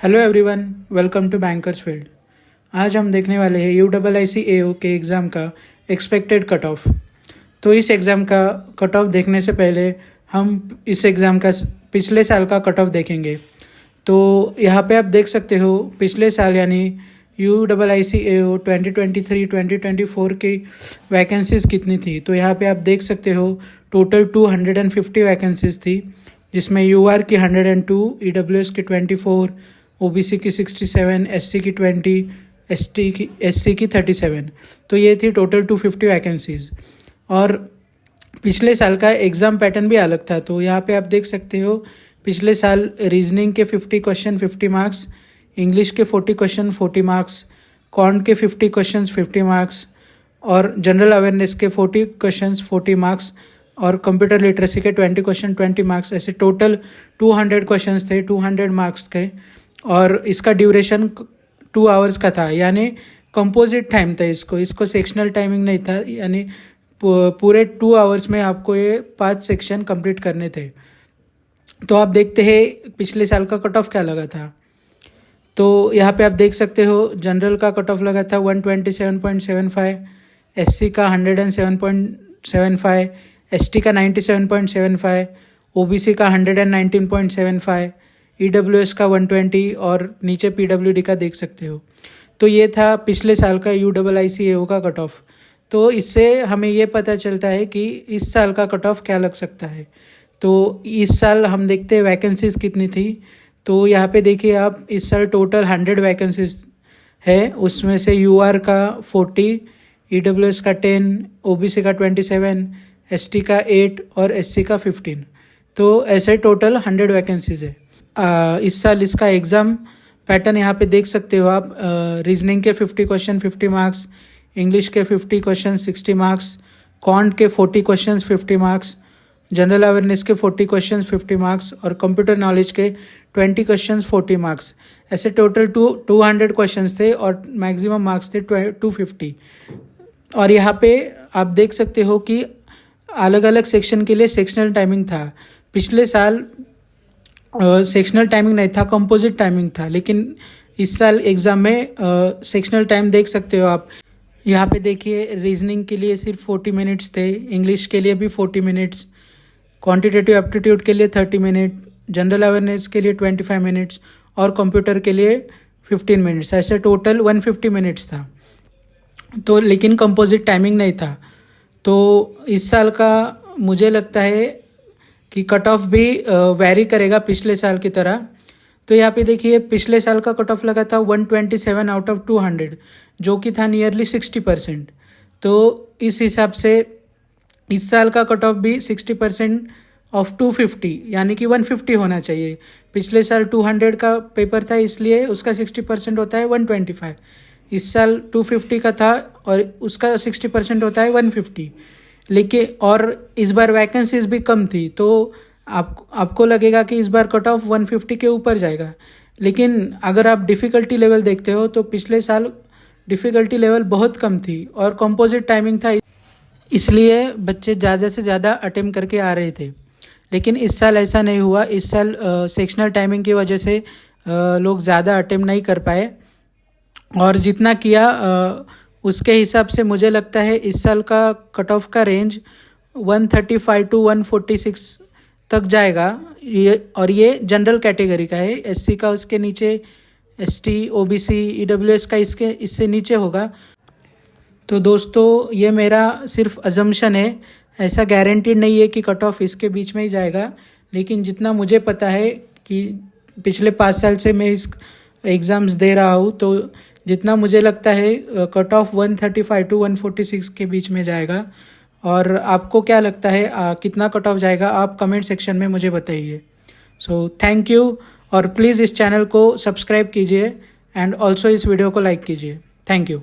Hello everyone, welcome to Bankers Field. आज हम देखने वाले हैं UIIC के एग्ज़ाम का एक्सपेक्टेड कट ऑफ। तो इस एग्ज़ाम का कट ऑफ देखने से पहले हम इस एग्ज़ाम का पिछले साल का कट ऑफ देखेंगे। तो यहाँ पे आप देख सकते हो पिछले साल यानी UIIC 2023-2024 की वैकेंसीज़ कितनी थी। तो यहाँ पे आप देख सकते हो टोटल 250 वैकेंसीज़ थी, जिसमें UR की 102, EWS की 24, OBC की 67, SC की 20, SC की 37। तो ये थी टोटल 250 वैकेंसीज़। और पिछले साल का एग्ज़ाम पैटर्न भी अलग था। तो यहाँ पे आप देख सकते हो पिछले साल रीजनिंग के 50 क्वेश्चन 50 मार्क्स, इंग्लिश के 40 क्वेश्चन 40 मार्क्स, कॉन्ट के 50 क्वेश्चन 50 मार्क्स और जनरल अवेयरनेस के 40 क्वेश्चन 40 मार्क्स और कंप्यूटर लिटरेसी के 20 क्वेश्चन 20 मार्क्स। ऐसे टोटल 200 क्वेश्चंस थे 200 मार्क्स के। और इसका ड्यूरेशन 2 आवर्स का था, यानी कंपोजिट टाइम था। इसको सेक्शनल टाइमिंग नहीं था, यानी पूरे 2 आवर्स में आपको ये 5 सेक्शन कंप्लीट करने थे। तो आप देखते हैं पिछले साल का कट ऑफ क्या लगा था। तो यहाँ पे आप देख सकते हो जनरल का कट ऑफ लगा था 127.75, SC का 107.75, ST का 97.75, OBC का 119.75, EWS का 120 और नीचे PWD का देख सकते हो। तो ये था पिछले साल का UIIC का कट ऑफ। तो इससे हमें ये पता चलता है कि इस साल का कट ऑफ क्या लग सकता है। तो इस साल हम देखते हैं वैकेंसीज़ कितनी थी। तो यहाँ पे देखिए आप, इस साल टोटल 100 वैकेंसीज है। उसमें से UR का 40, EWS का 10, OBC का 27, ST का 8 और SC का 15। तो ऐसे टोटल 100 वैकेंसीज है। इस साल इसका एग्ज़ाम पैटर्न यहाँ पे देख सकते हो आप। रीजनिंग के 50 क्वेश्चन 50 मार्क्स, इंग्लिश के 50 क्वेश्चन 60 मार्क्स, कॉन्ट के 40 क्वेश्चन 50 मार्क्स, जनरल अवेयरनेस के 40 क्वेश्चन 50 मार्क्स और कंप्यूटर नॉलेज के 20 क्वेश्चन 40 मार्क्स। ऐसे टोटल 200 क्वेश्चन थे और मैक्सिमम मार्क्स थे 250। और यहाँ पे आप देख सकते हो कि अलग अलग सेक्शन के लिए सेक्शनल टाइमिंग था। पिछले साल सेक्शनल टाइमिंग नहीं था, कंपोजिट टाइमिंग था। लेकिन इस साल एग्ज़ाम में सेक्शनल टाइम देख सकते हो आप। यहाँ पे देखिए रीजनिंग के लिए सिर्फ 40 मिनट्स थे, इंग्लिश के लिए भी 40 मिनट्स, क्वांटिटेटिव एप्टीट्यूड के लिए 30 मिनट, जनरल अवेयरनेस के लिए 25 मिनट्स और कंप्यूटर के लिए 15 मिनट्स। ऐसे टोटल 150 मिनट्स था। तो लेकिन कंपोजिट टाइमिंग नहीं था। तो इस साल का मुझे लगता है कि कट ऑफ भी वैरी करेगा पिछले साल की तरह। तो यहाँ पे देखिए पिछले साल का कट ऑफ लगा था 127 आउट ऑफ 200, जो कि था नियरली 60%। तो इस हिसाब से इस साल का कट ऑफ भी 60% ऑफ 250 यानी कि 150 होना चाहिए। पिछले साल 200 का पेपर था, इसलिए उसका 60% होता है 125। इस साल 250 का था और उसका 60% होता है 150। लेकिन और इस बार वैकेंसीज भी कम थी। तो आपको लगेगा कि इस बार कट ऑफ 150 के ऊपर जाएगा। लेकिन अगर आप डिफ़िकल्टी लेवल देखते हो तो पिछले साल डिफ़िकल्टी लेवल बहुत कम थी और कंपोजिट टाइमिंग था, इसलिए बच्चे ज़्यादा से ज़्यादा अटेम्प्ट करके आ रहे थे। लेकिन इस साल ऐसा नहीं हुआ। इस साल सेक्शनल टाइमिंग की वजह से लोग ज़्यादा अटेम्प्ट नहीं कर पाए और जितना किया उसके हिसाब से मुझे लगता है इस साल का कट ऑफ का रेंज 135 टू 146 तक जाएगा। ये जनरल कैटेगरी का है। SC का उसके नीचे, ST, OBC, EWS का इससे नीचे होगा। तो दोस्तों ये मेरा सिर्फ अजम्पशन है, ऐसा गारंटीड नहीं है कि कट ऑफ इसके बीच में ही जाएगा। लेकिन जितना मुझे पता है कि पिछले 5 साल से मैं इस एग्ज़ाम्स दे रहा हूँ, तो जितना मुझे लगता है कट ऑफ 135 टू 146 के बीच में जाएगा। और आपको क्या लगता है कितना कट ऑफ जाएगा, आप कमेंट सेक्शन में मुझे बताइए। सो थैंक यू, और प्लीज़ इस चैनल को सब्सक्राइब कीजिए एंड ऑल्सो इस वीडियो को लाइक कीजिए। Thank you.